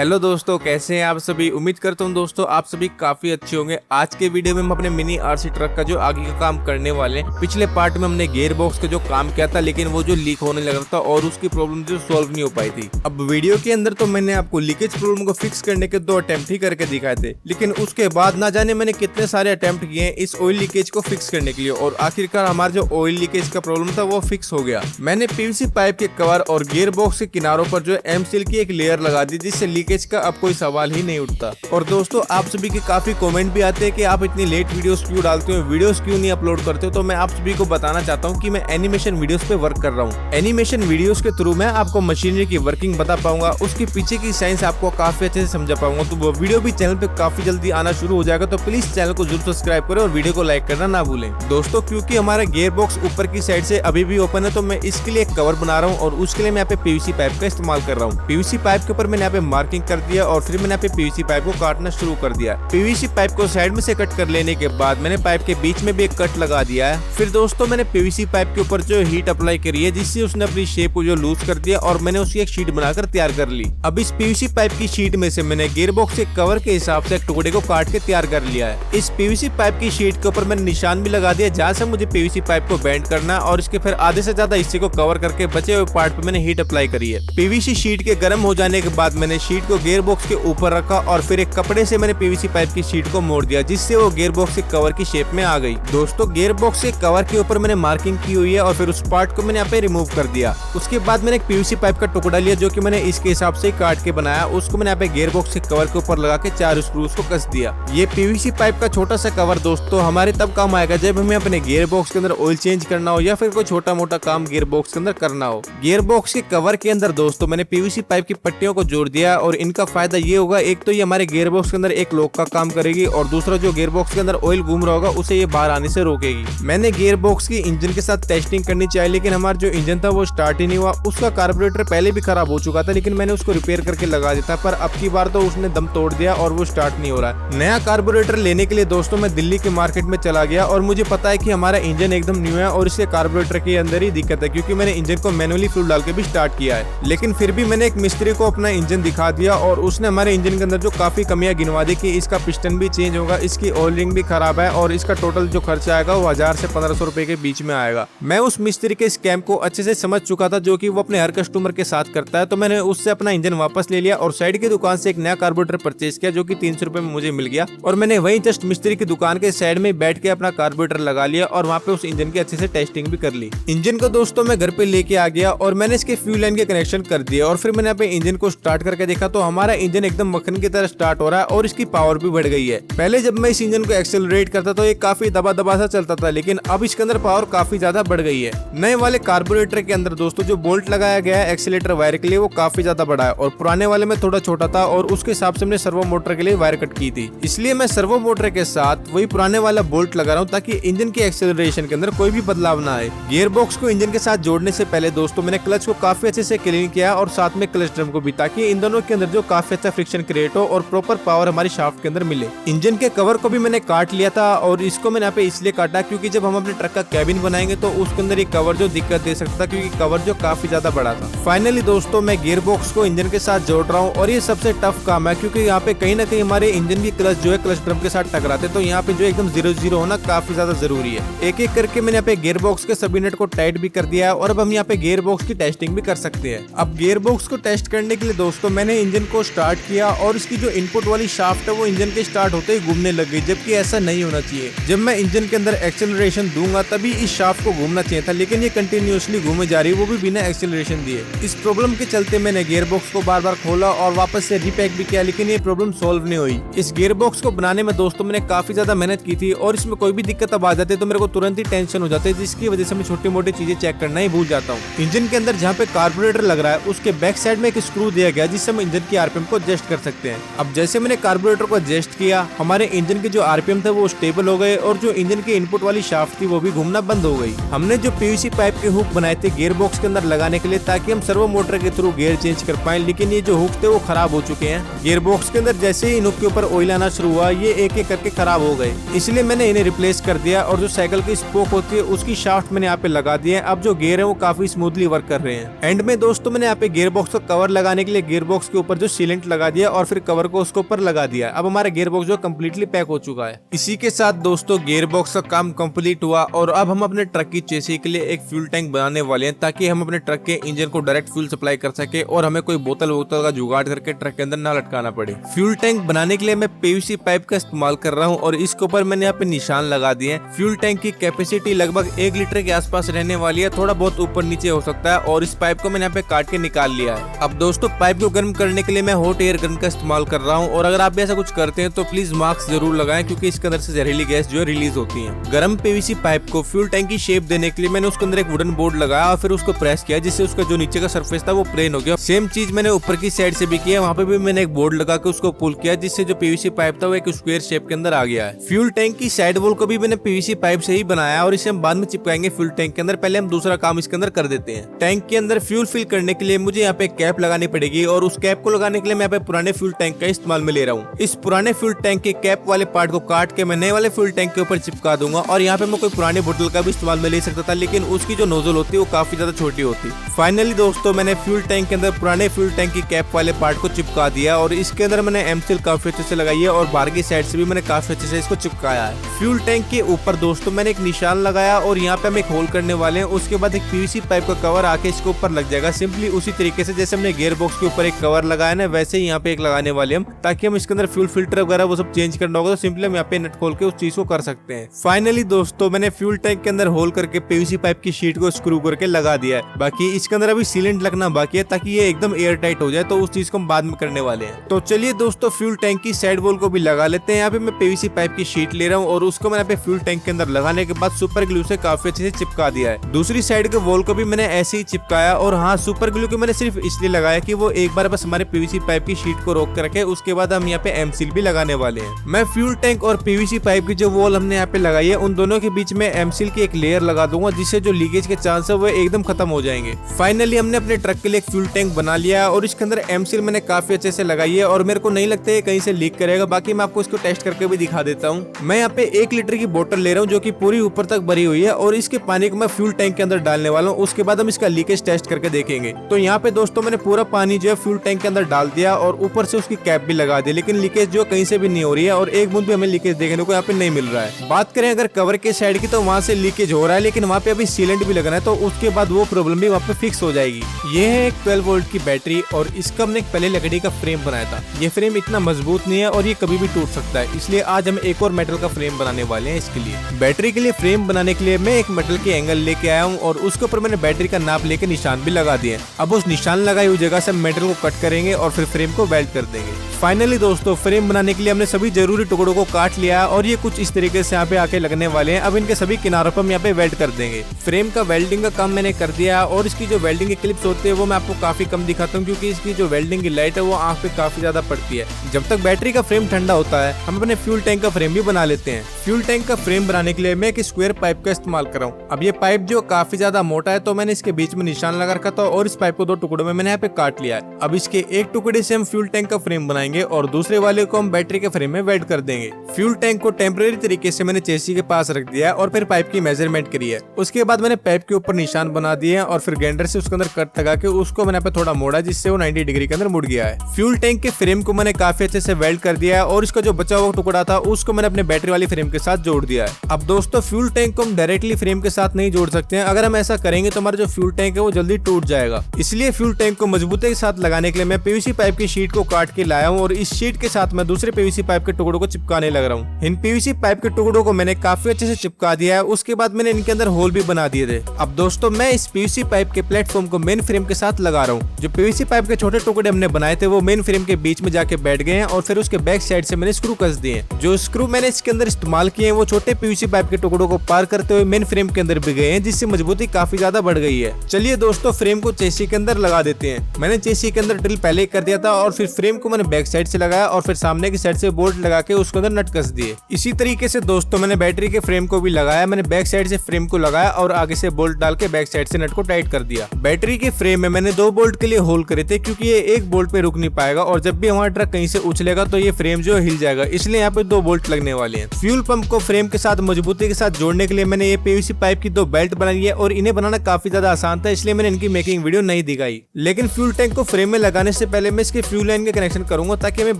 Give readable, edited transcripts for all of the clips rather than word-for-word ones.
Hello दोस्तों, कैसे हैं आप सभी। उम्मीद करता हूँ दोस्तों आप सभी काफी अच्छे होंगे। आज के वीडियो में हम अपने मिनी आरसी ट्रक का जो आगे का काम करने वाले हैं। पिछले पार्ट में हमने गियर बॉक्स का जो काम किया था, लेकिन वो जो लीक होने लगा था और उसकी प्रॉब्लम जो सॉल्व नहीं हो पाई थी। अब वीडियो के अंदर तो मैंने आपको लीकेज प्रॉब्लम को फिक्स करने के 2 अटेम्प्ट ही करके दिखाए थे, लेकिन उसके बाद ना जाने मैंने कितने सारे अटेम्प्ट किए हैं इस ऑयल लीकेज को फिक्स करने के लिए, और आखिरकार हमारा जो ऑयल लीकेज का प्रॉब्लम था वो फिक्स हो गया। मैंने पीवीसी पाइप के कवर और गियर बॉक्स के किनारों पर जो एम सील की एक लेयर लगा दी, जिससे लीकेज का अब कोई सवाल ही नहीं उठता। और दोस्तों आप सभी के काफी कमेंट भी आते हैं कि आप इतनी लेट वीडियोस क्यों डालते हो, वीडियोस क्यों नहीं अपलोड करते हो। तो मैं आप सभी को बताना चाहता हूं कि मैं एनिमेशन वीडियोस पे वर्क कर रहा हूं। एनिमेशन वीडियोस के थ्रू मैं आपको मशीनरी की वर्किंग बता पाऊंगा, उसके पीछे की साइंस आपको काफी अच्छे से समझा पाऊंगा। तो वो वीडियो भी चैनल पे काफी जल्दी आना शुरू हो जाएगा, तो प्लीज चैनल को जरूर सब्सक्राइब करें और वीडियो को लाइक करना ना भूलें। दोस्तों क्योंकि हमारा गियर बॉक्स ऊपर की साइड से अभी भी ओपन है, तो मैं इसके लिए एक कवर बना रहा हूँ और उसके लिए मैं यहाँ पे पीवीसी पाइप का इस्तेमाल कर रहा हूँ। पीवीसी पाइप के ऊपर मैंने यहाँ पे मार्किंग कर दिया और फिर मैंने यहाँ पे पीवीसी पाइप को काटना शुरू कर दिया। पीवीसी पाइप को साइड में से कट कर लेने के बाद मैंने पाइप के बीच में भी एक कट लगा दिया है। फिर दोस्तों मैंने पीवीसी पाइप के ऊपर जो हीट अप्लाई करी है, जिससे उसने अपनी शेप को जो लूज कर दिया और मैंने उसकी एक शीट बनाकर तैयार कर ली। अब इस पीवीसी पाइप की शीट में से मैंने गियर बॉक्स के कवर के हिसाब से एक टुकड़े को काट के तैयार कर लिया है। इस पीवीसी पाइप की शीट के ऊपर मैंने निशान भी लगा दिया जहाँ से मुझे पीवीसी पाइप को बेंड करना, और इसके फिर आधे से ज्यादा हिस्से को कवर करके बचे हुए पार्ट पे मैंने हीट अप्लाई करी है। पीवीसी शीट के गर्म हो जाने के बाद मैंने शीट को गियर बॉक्स के ऊपर रखा और फिर एक कपड़े से मैंने पीवीसी पाइप की शीट को मोड़ दिया, जिससे वो गियर बॉक्स के कवर की शेप में आ गई। दोस्तों गियर बॉक्स के कवर के ऊपर मैंने मार्किंग की हुई है और फिर उस पार्ट को मैंने यहाँ पे रिमूव कर दिया। उसके बाद मैंने एक पीवीसी पाइप का टुकड़ा लिया जो कि मैंने इसके हिसाब से काट के बनाया, उसको मैंने यहाँ पे गियर बॉक्स के कवर के ऊपर लगा के 4 स्क्रूज को कस दिया। ये पीवीसी पाइप का छोटा सा कवर दोस्तों हमारे तब काम आएगा जब हमें अपने गियर बॉक्स के अंदर ऑयल चेंज करना हो या फिर कोई छोटा मोटा काम गियर बॉक्स के अंदर करना हो। गियर बॉक्स के कवर के अंदर दोस्तों मैंने पीवीसी पाइप की पट्टियों को जोड़ दिया, और इनका फायदा ये होगा, एक तो ये हमारे गियर बॉक्स के अंदर एक लॉक का काम करेगी और दूसरा जो गियर बॉक्स के अंदर ऑयल घूम रहा होगा उसे ये बाहर आने से रोकेगी। मैंने गियर बॉक्स की इंजन के साथ टेस्टिंग करनी चाहिए, लेकिन हमारा जो इंजन था वो स्टार्ट ही नहीं हुआ। उसका कार्बोरेटर पहले भी खराब हो चुका था, लेकिन मैंने उसको रिपेयर करके लगा दिया था, पर अब की बार तो उसने दम तोड़ दिया और वो स्टार्ट नहीं हो रहा है। नया कार्बोरेटर लेने के लिए दोस्तों मैं दिल्ली के मार्केट में चला गया, और मुझे पता है कि हमारा इंजन एकदम न्यू है और इसके कार्बोरेटर के अंदर ही दिक्कत है, क्योंकि मैंने इंजन को मैनुअली फ्यूल डाल के भी स्टार्ट किया है। लेकिन फिर भी मैंने एक मिस्त्री को अपना इंजन दिखा दिया और उसने हमारे इंजन के अंदर जो काफी कमियां गिनवा दी कि इसका पिस्टन भी चेंज होगा, इसकी ऑयल रिंग भी खराब है और इसका टोटल जो खर्चा आएगा वो 1000 से 1500 रुपए के बीच में आएगा। मैं उस मिस्त्री के स्कैम को अच्छे से समझ चुका था, जो कि वो अपने हर कस्टमर के साथ करता है। तो मैंने उससे अपना इंजन वापस ले लिया और साइड की दुकान से एक नया कार्बोरेटर परचेज किया, जो कि 300 रुपए में मुझे मिल गया, और मैंने वहीं जस्ट मिस्त्री की दुकान के साइड में बैठ के अपना कार्बोरेटर लगा लिया और वहाँ पे उस इंजन की अच्छे से टेस्टिंग भी कर ली। इंजन को दोस्तों मैं घर पे लेके आ गया और मैंने इसके फ्यूल लाइन के कनेक्शन कर दिया, और फिर मैंने यहाँ पे इंजन को स्टार्ट करके देखा तो हमारा इंजन एकदम मक्खन की तरह स्टार्ट हो रहा है और इसकी पावर भी बढ़ गई है। पहले जब मैं इस इंजन को एक्सेलरेट करता तो ये काफी दबा दबा सा चलता था, लेकिन अब इसके अंदर पावर काफी ज्यादा बढ़ गई है। नए वाले कार्बोरेटर के अंदर दोस्तों जो बोल्ट लगाया गया है एक्सीलेटर वायर के लिए वो काफी ज्यादा बड़ा है, और पुराने वाले में थोड़ा छोटा था, और उसके हिसाब से हमने सर्वो मोटर के लिए वायर कट की थी। इसलिए मैं सर्वो मोटर के साथ वही पुराने वाला बोल्ट लगा रहा हूँ, ताकि इंजन के एक्सेलरेशन के अंदर कोई भी बदलाव ना आए। गियर बॉक्स को इंजन के साथ जोड़ने से पहले दोस्तों मैंने क्लच को काफी अच्छे से क्लीन किया और साथ में क्लच ड्रम को भी, ताकि इन दोनों के अंदर जो काफी अच्छा फ्रिक्शन क्रिएट हो और प्रॉपर पावर हमारी शाफ्ट के अंदर मिले। इंजन के कवर को भी मैंने काट लिया था, और इसको मैंने यहाँ पे इसलिए काटा क्योंकि जब हम अपने ट्रक का कैबिन बनाएंगे तो उसके अंदर ये कवर जो दिक्कत दे सकता, क्योंकि कवर जो काफी ज्यादा बड़ा था। फाइनली दोस्तों मैं गियर बॉक्स को इंजन के साथ जोड़ रहा हूँ, और ये सबसे टफ काम है, क्योंकि यहाँ पे कहीं ना कहीं हमारे इंजन की क्लच जो है क्लच ड्रम के साथ टकराते, तो यहाँ पे जो एकदम 0-0 होना काफी ज्यादा जरूरी है। एक एक करके मैंने यहाँ पे गियर बॉक्स के सभी नट को टाइट भी कर दिया है, और अब हम यहाँ पे गियर बॉक्स की टेस्टिंग भी कर सकते हैं। अब गियर बॉक्स को टेस्ट करने के लिए दोस्तों मैंने इंजन को स्टार्ट किया, और इसकी जो इनपुट वाली शाफ्ट है वो इंजन के स्टार्ट होते ही घूमने लग गई, जबकि ऐसा नहीं होना चाहिए। जब मैं इंजन के अंदर एक्सेलरेशन दूंगा तभी इस शाफ्ट को घूमना चाहिए था, लेकिन ये कंटिन्यूअसली घूमे जा रही है, वो भी बिना एक्सेलरेशन दिए। इस प्रॉब्लम के चलते मैंने गियर बॉक्स को बार बार खोला और वापस से रीपैक भी किया, लेकिन ये प्रॉब्लम सॉल्व नहीं हुई। इस गियर बॉक्स को बनाने में दोस्तों मैंने काफी ज्यादा मेहनत की थी, और इसमें कोई भी दिक्कत अब आ जाती है तो मेरे को तुरंत ही टेंशन हो जाती है, जिसकी वजह से मैं छोटी मोटी चीजें चेक करना ही भूल जाता हूँ। इंजन के अंदर जहाँ पे कार्बोरेटर लग रहा है उसके बैक साइड में एक स्क्रू दिया गया, जिससे हम इंजन की आरपीएम को एडजस्ट कर सकते हैं। अब जैसे मैंने कार्बोरेटर को एडजस्ट किया, हमारे इंजन के जो आरपीएम थे वो स्टेबल हो गए, और जो इंजन की इनपुट वाली शाफ्ट थी वो भी घूमना बंद हो गई। हमने जो पीवीसी पाइप के हुक बनाए थे गियर बॉक्स के अंदर लगाने के लिए, ताकि हम सर्वो मोटर के थ्रू गियर चेंज कर पाए, लेकिन ये जो हुक थे वो खराब हो चुके हैं। गियर बॉक्स के अंदर जैसे ही इन हुक के ऊपर ऑयल आना शुरू हुआ, ये एक एक करके खराब हो गए, इसलिए मैंने इन्हें रिप्लेस कर दिया, और जो साइकिल की स्पोक होती है उसकी शाफ्ट मैंने यहाँ पे लगा दी है। अब जो गियर है वो काफी स्मूथली वर्क कर रहे हैं। एंड में दोस्तों मैंने यहाँ पे गियर बॉक्स का कवर लगाने के लिए गियर बॉक्स के ऊपर जो सीलेंट लगा दिया और फिर कवर को उसके ऊपर लगा दिया। अब हमारा गियर बॉक्स जो कम्प्लीटली पैक हो चुका है। इसी के साथ दोस्तों गियर बॉक्स का काम कंप्लीट हुआ और अब हम अपने ट्रक की चेसी के लिए एक फ्यूल टैंक बनाने वाले हैं, ताकि हम अपने ट्रक के इंजन को डायरेक्ट फ्यूल सप्लाई कर सके और हमें कोई बोतल का जुगाड़ करके ट्रक के अंदर ना लटकाना पड़े। फ्यूल टैंक बनाने के लिए मैं पीवीसी पाइप का इस्तेमाल कर रहा हूँ और इसके ऊपर मैंने यहाँ पे निशान लगा दिए हैं। फ्यूल टैंक की कैपेसिटी लगभग 1 लीटर के आसपास रहने वाली है, थोड़ा बहुत ऊपर नीचे हो सकता है। और इस पाइप को मैंने यहाँ पे काट के निकाल लिया है। अब दोस्तों पाइप को गर्म करने के लिए मैं हॉट एयर गन का इस्तेमाल कर रहा हूँ और अगर आप भी ऐसा कुछ करते हैं तो प्लीज मास्क जरूर लगाएं, क्योंकि इसके अंदर से जहरीली गैस जो है रिलीज होती है। गर्म पीवीसी पाइप को फ्यूल टैंक की शेप देने के लिए मैंने उसके अंदर एक वुडन बोर्ड लगाया और फिर उसको प्रेस किया, जिससे उसका जो नीचे का सरफेस था वो प्लेन हो गया। सेम चीज मैंने ऊपर की साइड से भी किया, वहाँ पे भी मैंने एक बोर्ड लगा के उसको पुल किया, जिससे जो पीवीसी पाइप था वो एक स्क्वायर शेप के अंदर आ गया है। फ्यूल टैंक की साइड वॉल को भी मैंने पीवीसी पाइप से ही बनाया और इसे हम बाद में चिपकाएंगे फ्यूल टैंक के अंदर। पहले हम दूसरा काम इसके अंदर कर देते हैं। टैंक के अंदर फ्यूल फिल करने के लिए मुझे यहाँ पे कैप लगानी पड़ेगी और उस कैप को लगाने के लिए मैं यहाँ पे पुराने फ्यूल टैंक का इस्तेमाल में ले रहा हूँ। इस पुराने फ्यूल टैंक के कैप वाले पार्ट को काट के मैं नए वाले फ्यूल टैंक के ऊपर चिपका दूंगा। और यहाँ पे मैं कोई पुरानी बोतल का भी इस्तेमाल में ले सकता था, लेकिन उसकी जो नोजल होती है वो काफी ज्यादा छोटी होती। फाइनली दोस्तों मैंने फ्यूल टैंक के अंदर पुराने फ्यूल टैंक की कैप वाले पार्ट को चिपका दिया और इसके अंदर मैंने एमसील काफी अच्छे से लगाई है और बाहर की साइड से भी मैंने काफी अच्छे से इसको चिपकाया है। फ्यूल टैंक के ऊपर दोस्तों मैंने एक निशान लगाया और यहाँ पे हम एक होल करने वाले हैं। उसके बाद एक पीवीसी पाइप का कवर आके इसके ऊपर लग जाएगा। सिंपली उसी तरीके से जैसे हमने गियर बॉक्स के ऊपर एक कवर लगाया ना, वैसे ही यहाँ पे एक लगाने वाले हम, ताकि हम इसके अंदर फ्यूल फिल्टर वगैरह वो सब चेंज करना होगा तो सिंपली हम यहाँ पे नट खोल के उस चीज को कर सकते हैं। फाइनली दोस्तों मैंने फ्यूल टैंक के अंदर होल करके पीवीसी पाइप की शीट को स्क्रू करके लगा दिया है। बाकी इसके अंदर अभी सीलेंट लगना बाकी है, ताकि ये एकदम एयर टाइट हो जाए, तो उस चीज को हम बाद में करने वाले हैं। तो चलिए दोस्तों फ्यूल टैंक की साइड वॉल को भी लगा लेते हैं। यहाँ पे मैं पीवीसी पाइप की शीट ले रहा हूँ और उसको मैंने फ्यूल टैंक के अंदर लगाने के बाद सुपर ग्लू से काफी अच्छे से चिपका दिया है। दूसरी साइड के वॉल को भी मैंने ऐसे ही चिपकाया और हाँ, सुपर ग्लू को मैंने सिर्फ इसलिए लगाया कि वो एक बार बस हमारे पीवीसी पाइप की शीट को रोक कर रखे, उसके बाद हम यहाँ पे एमसील भी लगाने वाले हैं। मैं फ्यूल टैंक और पीवीसी पाइप की जो वॉल हमने यहाँ पे लगाई है उन दोनों के बीच में एमसील की एक लेयर लगा दूंगा, जिससे जो लीकेज के चांस है वो एकदम खत्म हो जाएंगे। फाइनली हमने अपने ट्रक के लिए एक फ्यूल टैंक बना लिया और इसके अंदर एमसील मैंने काफी अच्छे से लगाई है और मेरे को नहीं लगता है कहीं से लीक करेगा। बाकी मैं आपको इसको टेस्ट करके भी दिखा देता हूँ। मैं यहाँ पे 1 लीटर की बोतल ले रहा हूँ जो कि पूरी ऊपर तक भरी हुई है और इसके पानी को मैं फ्यूल टैंक के अंदर डालने वाला हूँ। उसके बाद हम इसका लीकेज टेस्ट करके देखेंगे। तो यहाँ पे दोस्तों मैंने पूरा पानी जो है फ्यूल टैंक के अंदर डाल दिया और ऊपर से उसकी कैप भी लगा दी, लेकिन लीकेज जो कहीं से भी नहीं हो रही है और एक बूंद भी हमें लीकेज देखने को यहाँ पे नहीं मिल रहा है। बात करें अगर कवर के साइड की, तो वहाँ से लीकेज हो रहा है, लेकिन वहाँ पे अभी सीलेंट भी लगना है, तो उसके बाद वो प्रॉब्लम भी वहाँ पे फिक्स हो जाएगी। ये है एक 12 वोल्ट की बैटरी और इसका हमने पहले लकड़ी का फ्रेम बनाया था। ये फ्रेम इतना मजबूत नहीं है और ये कभी भी टूट सकता है, इसलिए आज हम एक और मेटल का फ्रेम बनाने वाले हैं। इसके लिए बैटरी के लिए फ्रेम बनाने के लिए मैं एक मेटल के एंगल लेके आया हूँ और उसके ऊपर मैंने बैटरी का नाप लेके निशान भी लगा दिए। अब उस निशान लगाई हुई जगह से मेटल को कट करेंगे और फिर फ्रेम को वेल्ड कर देंगे। फाइनली दोस्तों फ्रेम बनाने के लिए हमने सभी जरूरी टुकड़ों को काट लिया और ये कुछ इस तरीके से यहाँ पे आके लगने वाले हैं। अब इनके सभी किनारों पर हम यहाँ पे वेल्ड कर देंगे। फ्रेम का वेल्डिंग का काम मैंने कर दिया और इसकी जो वेल्डिंग की क्लिप्स होती है वो मैं आपको काफी कम दिखाता हूँ, क्योंकि इसकी जो वेल्डिंग की लाइट है वो आंख पे काफी ज्यादा पड़ती है। जब तक बैटरी का फ्रेम ठंडा होता है हम अपने फ्यूल टैंक का फ्रेम भी बना लेते हैं। फ्यूल टैंक का फ्रेम बनाने के लिए मैं एक स्क्वायर पाइप का इस्तेमाल कर रहा हूँ। अब ये पाइप जो काफी ज्यादा मोटा है तो मैंने इसके बीच में निशान लगा रखा था और इस पाइप को 2 टुकड़ों में मैंने यहाँ पे काट लिया है। अब इसके एक टुकड़े से हम फ्यूल टैंक का फ्रेम बनाएंगे और दूसरे वाले को हम बैटरी के फ्रेम में वेल्ड कर देंगे। फ्यूल टैंक को टेम्परेरी तरीके से मैंने चेसी के पास रख दिया और फिर पाइप की मेजरमेंट करी है। उसके बाद मैंने पाइप के ऊपर निशान बना दिए और फिर ग्राइंडर से उसके अंदर कट लगा के उसको मैंने पे थोड़ा मोड़ा, जिससे वो 90 डिग्री के अंदर मुड़ गया है। फ्यूल टैंक के फ्रेम को मैंने काफी अच्छे से वेल्ड कर दिया है और इसका जो बचा हुआ टुकड़ा था उसको मैंने अपने बैटरी वाली फ्रेम के साथ जोड़ दिया है। अब दोस्तों फ्यूल टैंक को हम डायरेक्टली फ्रेम के साथ नहीं जोड़ सकते हैं। अगर हम ऐसा करेंगे तो हमारा जो फ्यूल टैंक है वो जल्दी टूट जाएगा। इसलिए फ्यूल टैंक को मजबूती के साथ लगाने के लिए मैं पीवीसी पाइप की शीट को काट के लाया हूँ और इस शीट के साथ मैं दूसरे पीवीसी पाइप के टुकड़ों को चिपकाने लग रहा हूँ। इन पीवीसी पाइप के टुकड़ों को मैंने काफी अच्छे से चिपका दिया है। उसके बाद मैंने इनके अंदर होल भी बना दिए थे। अब दोस्तों मैं इस पीवीसी पाइप के प्लेटफॉर्म को मेन फ्रेम के साथ लगा रहा हूँ। जो पीवीसी पाइप के छोटे टुकड़े हमने बनाए थे वो मेन फ्रेम के बीच में जाके बैठ गए हैं और फिर उसके बैक साइड से मैंने स्क्रू कस दिए। जो स्क्रू मैंने इसके अंदर इस्तेमाल किए हैं वो छोटे पीवीसी पाइप के टुकड़ों को पार करते हुए मेन फ्रेम के अंदर भी गए हैं, जिससे मजबूती काफी ज्यादा बढ़ गई है। चलिए दोस्तों फ्रेम को चेसी के अंदर लगा देते हैं। मैंने चेसी के अंदर ड्रिल पहले कर दिया था और फिर फ्रेम को मैंने बैक साइड से लगाया और फिर सामने की साइड से बोल्ट लगा के उसके अंदर नट कस दिए। इसी तरीके से दोस्तों मैंने बैटरी के फ्रेम को भी लगाया। मैंने बैक साइड से फ्रेम को लगाया और आगे से बोल्ट डाल के बैक साइड से नट को टाइट कर दिया। बैटरी के फ्रेम में मैंने 2 बोल्ट के लिए होल करे थे, क्योंकि ये एक बोल्ट पे रुक नहीं पाएगा और जब भी हमारा ट्रक कहीं से उछलेगा तो ये फ्रेम जो हिल जाएगा, इसलिए यहाँ पे 2 बोल्ट लगने वाले हैं। फ्यूल पंप को फ्रेम के साथ मजबूती के साथ जोड़ने के लिए मैंने ये पीवीसी पाइप की 2 बेल्ट बनाई है और इन्हें बनाना काफी ज्यादा आसान था, इसलिए मैंने इनकी मेकिंग वीडियो नहीं दिखाई। लेकिन फ्यूल टैंक को फ्रेम में लगाने लगाने से पहले मैं इसके फ्यूल लाइन के कनेक्शन करूंगा ताकि हमें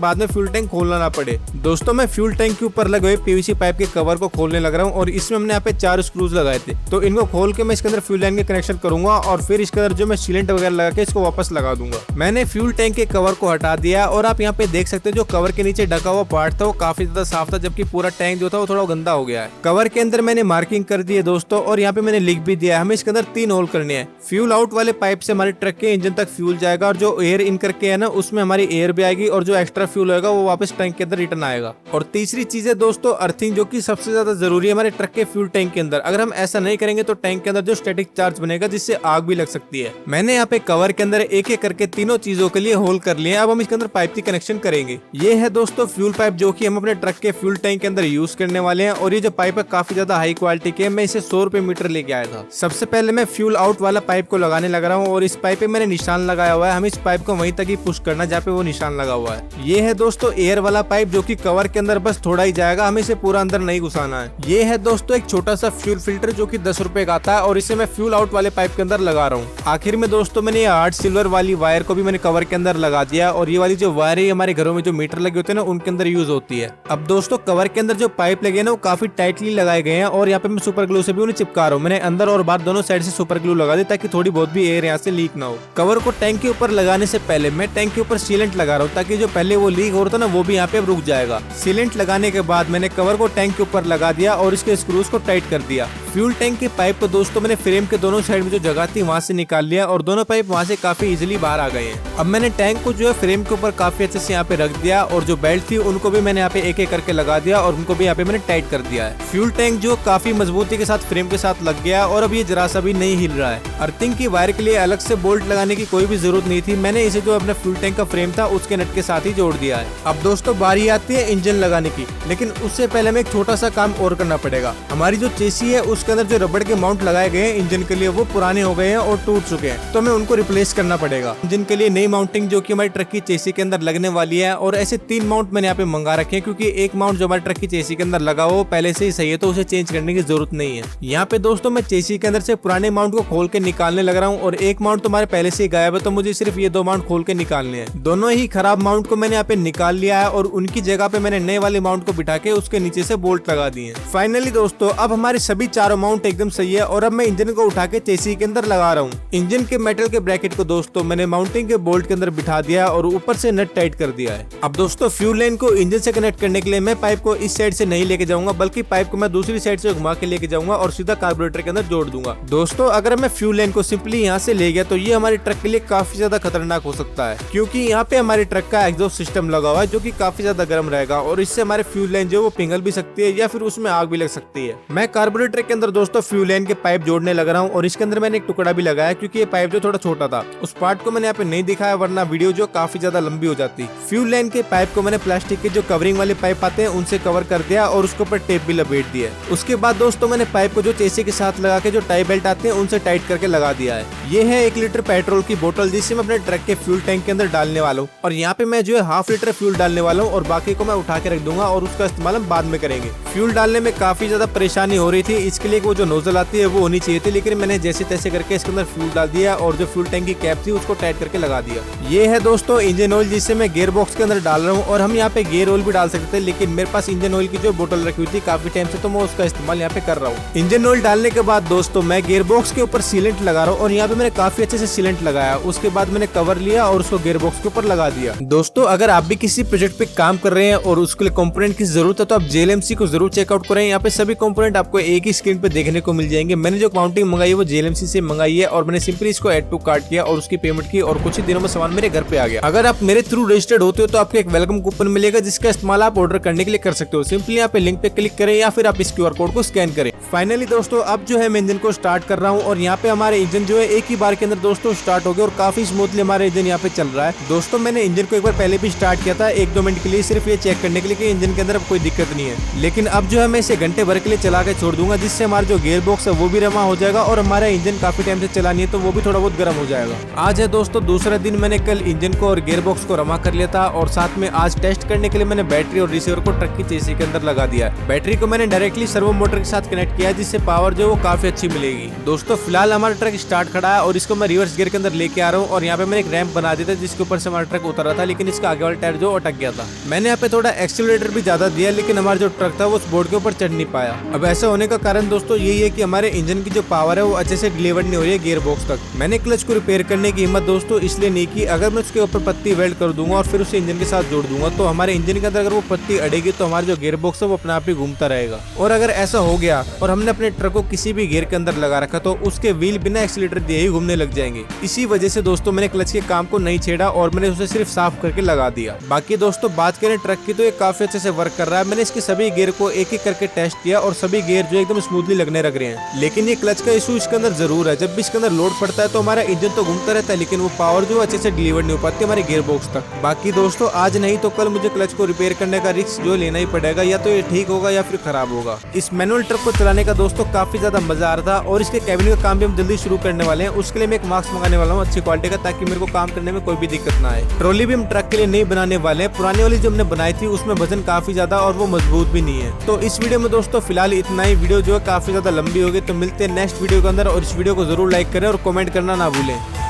बाद में फ्यूल टैंक खोलना ना पड़े। दोस्तों मैं फ्यूल टैंक के ऊपर लगे हुए पीवीसी पाइप के कवर को खोलने लग रहा हूँ और इसमें हमने यहाँ पे 4 स्क्रूज लगाए थे, तो इनको खोल के मैं इसके अंदर फ्यूल लाइन के कनेक्शन करूंगा और फिर इसके अंदर जो मैं सीलेंट वगैरह लगा के इसको वापस लगा दूंगा। मैंने फ्यूल टैंक के कवर को हटा दिया और आप यहाँ पे देख सकते हो जो कवर के नीचे ढका हुआ पार्ट था वो काफी ज्यादा साफ था, जबकि पूरा टैंक जो था वो थोड़ा गंदा हो गया है। कवर के अंदर मैंने मार्किंग कर दी है दोस्तों और यहाँ पे मैंने लिख भी दिया है हमें इसके अंदर 3 होल करने हैं। फ्यूल आउट वाले पाइप से हमारे ट्रक के इंजन तक फ्यूल जाएगा और जो एयर इन करके है ना उसमें हमारी एयर भी आएगी और जो एक्स्ट्रा फ्यूल होगा वो वापस टैंक के अंदर रिटर्न आएगा। और तीसरी चीज है दोस्तों अर्थिंग, जो कि सबसे ज्यादा जरूरी है हमारे ट्रक के फ्यूल टैंक के अंदर। अगर हम ऐसा नहीं करेंगे तो टैंक के अंदर जो स्टैटिक चार्ज बनेगा जिससे आग भी लग सकती है। मैंने यहाँ पे कवर के अंदर एक एक करके तीनों चीजों के लिए होल कर लिए। अब हम इसके अंदर पाइप की कनेक्शन करेंगे। ये है दोस्तों फ्यूल पाइप जो कि हम अपने ट्रक के फ्यूल टैंक के अंदर यूज करने वाले हैं और ये जो पाइप है काफी ज्यादा हाई क्वालिटी के, मैं इसे 100 रुपए मीटर लेके आया था। सबसे पहले मैं फ्यूल आउट वाला पाइप को लगाने लग रहा हूँ और इस पाइप पे मैंने निशान लगाया हुआ है। हमें इस पाइप को वहीं तक ही पुश करना जहाँ पे वो निशान लगा हुआ है। ये है दोस्तों एयर वाला पाइप जो कि कवर के अंदर बस थोड़ा ही जाएगा, हमें इसे पूरा अंदर नहीं घुसाना है। ये है दोस्तों एक छोटा सा फ्यूल फिल्टर जो कि 10 रुपए का आता है और इसे मैं फ्यूल आउट वाले पाइप के अंदर लगा रहा हूँ। आखिर में दोस्तों मैंने हार्ड सिल्वर वाली वायर को भी मैंने कवर के अंदर लगा दिया और ये वाली जो वायर है हमारे घरों में जो मीटर लगे होते हैं ना उनके अंदर यूज होती है। अब दोस्तों कवर के अंदर जो पाइप लगे ना वो काफी टाइटली लगाए गए हैं और यहाँ पे मैं सुपर ग्लू से भी उन्हें चिपका रहा हूँ। मैंने अंदर और बाहर दोनों साइड से सुपर ग्लू लगा दी ताकि थोड़ी बहुत भी एयर यहाँ से लीक ना हो। कवर को टैंक के ऊपर लगाने से पहले मैं टैंक के ऊपर सीलेंट लगा रहा हूँ ताकि जो पहले वो लीक हो रहा था ना वो भी यहाँ पे रुक जाएगा। सीलेंट लगाने के बाद मैंने कवर को टैंक के ऊपर लगा दिया और इसके स्क्रूज को टाइट कर दिया। फ्यूल टैंक के पाइप को दोस्तों मैंने फ्रेम के दोनों साइड में जो जगह थी वहां से निकाल लिया और दोनों पाइप वहां से काफी इजीली बाहर आ गए हैं। अब मैंने टैंक को जो है फ्रेम के ऊपर काफी अच्छे से यहाँ पे रख दिया और जो बेल्ट थी उनको भी मैंने यहाँ पे एक एक करके लगा दिया और उनको भी यहाँ पे मैंने टाइट कर दिया है। फ्यूल टैंक जो काफी मजबूती के साथ फ्रेम के साथ लग गया और अब ये जरा सा भी नहीं हिल रहा है। अर्थिंग की वायर के लिए अलग से बोल्ट लगाने की कोई भी जरूरत नहीं थी, मैंने इसे जो अपने फ्यूल टैंक का फ्रेम था उसके नट के साथ ही जोड़ दिया है। अब दोस्तों बारी आती है इंजन लगाने की, लेकिन उससे पहले हमें एक छोटा सा काम और करना पड़ेगा। हमारी जो चेसी है उसके अंदर जो रबड़ के माउंट लगाए गए हैं इंजन के लिए वो पुराने हो गए हैं और टूट चुके हैं, तो हमें उनको रिप्लेस करना पड़ेगा। इंजन के लिए नई माउंटिंग जो कि हमारी ट्रक की चेसी के अंदर लगने वाली है और ऐसे 3 माउंट मैंने यहाँ पे मंगा रखे हैं क्योंकि एक माउंट जो हमारी ट्रक की चेसी के अंदर लगा हो पहले से ही सही है तो उसे चेंज करने की जरूरत नहीं है। यहाँ पे दोस्तों मैं चेसी के अंदर से पुराने माउंट को खोल के निकालने लग रहा हूँ और एक माउंट तो हमारे पहले से ही गायब है, तो मुझे सिर्फ ये 2 माउंट खोल के निकालने हैं। दोनों ही खराब माउंट को मैंने यहाँ पे निकाल लिया है और उनकी जगह पे मैंने नए वाले माउंट को बिठा के उसके नीचे से बोल्ट लगा दिए। फाइनली दोस्तों अब हमारे सभी 4 माउंट एकदम सही है और अब मैं इंजन को उठा के चेसी के अंदर लगा रहा हूँ। इंजन के मेटल के ब्रैकेट को दोस्तों मैंने माउंटिंग के बोल्ट के अंदर बिठा दिया और ऊपर से नट टाइट कर दिया है। अब दोस्तों फ्यूल लाइन को इंजन से कनेक्ट करने के लिए मैं पाइप को इस साइड से नहीं लेके जाऊंगा, बल्कि पाइप को मैं दूसरी साइड से घुमा के लेके जाऊंगा और सीधा कार्बोरेटर के अंदर जोड़ दूंगा। दोस्तों अगर मैं फ्यूल लाइन को सिंपली यहाँ से ले गया तो ये हमारे ट्रक के लिए काफी ज्यादा खतरनाक हो सकता है, क्योंकि यहाँ पे हमारे ट्रक का एग्जॉस्ट सिस्टम लगा हुआ है जो कि काफी ज्यादा गर्म रहेगा और इससे हमारे फ्यूल लाइन जो वो पिघल भी सकती है या फिर उसमें आग भी लग सकती है। मैं कार्बोरेटर के अंदर दोस्तों फ्यूल लाइन के पाइप जोड़ने लग रहा हूँ और इसके अंदर मैंने एक टुकड़ा भी लगाया क्योंकि ये पाइप जो थोड़ा छोटा था। उस पार्ट को मैंने यहाँ पे नहीं दिखाया वरना वीडियो जो काफी ज्यादा लंबी हो जाती। फ्यूल लाइन के पाइप को मैंने प्लास्टिक के जो कवरिंग वाले पाइप आते हैं उनसे कवर कर दिया और उसके ऊपर टेप भी लपेट दिया। उसके बाद दोस्तों मैंने पाइप को जो चेसी के साथ लगा के जो टाई बेल्ट आते हैं उनसे टाइट करके लगा दिया है। ये है 1 लीटर पेट्रोल की बोतल जिसे मैं अपने ट्रक के फ्यूल टैंक के अंदर डालने वाला हूँ और यहाँ पे मैं जो है 1/2 लीटर फ्यूल डालने वाला हूँ और बाकी को मैं उठा के रख दूंगा और उसका इस्तेमाल हम बाद में करेंगे। फ्यूल डालने में काफी ज्यादा परेशानी हो रही थी, इसके लिए वो जो नोजल आती है वो होनी चाहिए थी, लेकिन मैंने जैसे तैसे करके इसके अंदर फ्यूल डाल दिया और जो फ्यूल टैंक की कैप थी उसको टाइट करके लगा दिया। ये है दोस्तों इंजन ऑयल जिसे मैं गियर बॉक्स के अंदर डाल रहा हूँ और हम यहाँ पे गियर ऑयल भी डाल सकते थे, लेकिन मेरे पास इंजन ऑयल की जो बोतल रखी हुई थी काफी टाइम से, तो मैं उसका इस्तेमाल यहाँ पे कर रहा हूँ। इंजन ऑयल डालने के बाद दोस्तों मैं गियर बॉक्स के ऊपर सीलेंट लगा रहा हूँ और यहाँ पे मैंने काफी अच्छे से सीलेंट लगाया। उसके बाद मैंने कवर लिया और उसको गियर बॉक्स के ऊपर लगा दिया। दोस्तों अगर आप भी किसी प्रोजेक्ट पे काम कर रहे हैं और उसके लिए कंपोनेंट की जरूरत है तो आप JLMC को जरूर चेकआउट करें। यहाँ पे सभी कंपोनेंट आपको एक ही स्क्रीन पे देखने को मिल जाएंगे। मैंने जो माउंटिंग मंगाई है वो JLMC से मंगाई है और मैंने सिंपली इसको ऐड टू कार्ट किया और उसकी पेमेंट की और कुछ ही दिनों में सामान मेरे घर पे आ गया। अगर आप मेरे थ्रू रजिस्टर्ड होते हो तो आपको एक वेलकम कूपन मिलेगा जिसका इस्तेमाल आप ऑर्डर करने के लिए कर सकते हो। सिंपली यहाँ पे लिंक पे क्लिक करें या फिर आप इस QR कोड को स्कैन करें। फाइनली दोस्तों अब जो है मैं इंजन को स्टार्ट कर रहा हूँ और यहाँ पे हमारे इंजन जो है एक ही बार के अंदर दोस्तों स्टार्ट हो गया और काफी स्मूथली हमारा इंजन यहाँ पे चल रहा है। दोस्तों मैंने इंजन को एक बार पहले भी स्टार्ट किया था 1-2 मिनट के लिए, सिर्फ ये चेक करने के लिए कि इंजन के अंदर अब कोई दिक्कत नहीं है, लेकिन अब जो है मैं इसे घंटे भर के लिए चला के छोड़ दूंगा जिससे हमारा जो गियर बॉक्स है वो भी रमा हो जाएगा और हमारा इंजन काफी टाइम से चला नहीं है तो वो भी थोड़ा बहुत गर्म हो जाएगा। आज है दोस्तों दूसरा दिन, मैंने कल इंजन को और गियर बॉक्स को रमा कर लिया था और साथ में आज टेस्ट करने के लिए मैंने बैटरी और रिसीवर को ट्रक की चेसी के अंदर लगा दिया है। बैटरी को मैंने डायरेक्टली सर्वो मोटर के साथ कनेक्ट किया है जिससे पावर जो वो काफी अच्छी मिलेगी। दोस्तों फिलहाल हमारा ट्रक स्टार्ट खड़ा है और इसको मैं रिवर्स गियर के अंदर लेके आ रहा हूँ और यहाँ पे मैंने एक रैंप बना दिया था जिसके ऊपर से हमारा ट्रक उतर रहा था, लेकिन इसका आगे वाला टायर जो अटक गया था। मैंने यहाँ पे थोड़ा एक्सीलरेटर भी ज्यादा दिया लेकिन हमारा जो ट्रक था वो उस बोर्ड के ऊपर चढ़ नहीं पाया। अब ऐसा होने का कारण दोस्तों यही है कि हमारे इंजन की जो पावर है वो अच्छे से डिलीवर नहीं हो रही है गियर बॉक्स तक। मैंने क्लच को रिपेयर करने की हिम्मत दोस्तों इसलिए नहीं की, अगर मैं उसके ऊपर पत्ती वेल्ड कर दूंगा और फिर उसे इंजन के साथ जोड़ दूंगा तो हमारे इंजन के अंदर अगर वो पत्ती अड़ेगी तो हमारा जो गियर बॉक्स है वो अपने आप ही घूमता रहेगा। और अगर ऐसा हो गया और हमने अपने ट्रक को किसी भी गियर के अंदर लगा रखा तो उसके व्हील बिना एक्सीलरेटर दिए ही घूमने लग जाएंगे। इसी वजह से दोस्तों मैंने क्लच के काम को नहीं छेड़ा और मैंने उसे सिर्फ साफ करके लगा दिया। बाकी दोस्तों बात करें ट्रक की तो ये काफी अच्छे से वर्क कर रहा है। मैंने इसके सभी गियर को एक एक करके टेस्ट किया और सभी गियर जो एकदम स्मूथली लगने लग रहे हैं। लेकिन ये क्लच का इशू इसके अंदर जरूर है, जब भी इसके अंदर लोड पड़ता है तो हमारा इंजन तो घूमता रहता है लेकिन वो पावर जो अच्छे से डिलीवर नहीं हो पाती हमारे गियर बॉक्स तक। बाकी दोस्तों आज नहीं तो कल मुझे क्लच को रिपेयर करने का रिस्क जो लेना ही पड़ेगा, या तो ये ठीक होगा या फिर खराब होगा। इस मैनुअल ट्रक को चलाने का दोस्तों काफी ज्यादा मजा आ रहा था और इसके कैबिन का काम भी हम जल्दी शुरू करने वाले हैं। उसके लिए मैं एक मास्क मंगाने वाला हूँ अच्छी क्वालिटी का, ताकि मेरे को काम करने में कोई भी दिक्कत ना आए। ट्रॉली भी हम ट्रक के लिए नहीं बनाने वाले हैं, पुरानी वाली जो हमने बनाई थी उसमें वजन काफी ज्यादा और वो मजबूत भी नहीं है। तो इस वीडियो में दोस्तों फिलहाल इतना ही। वीडियो जो है काफी ज्यादा लंबी होगी तो मिलते हैं नेक्स्ट वीडियो के अंदर और इस वीडियो को जरूर लाइक करें और कमेंट करना ना भूलें।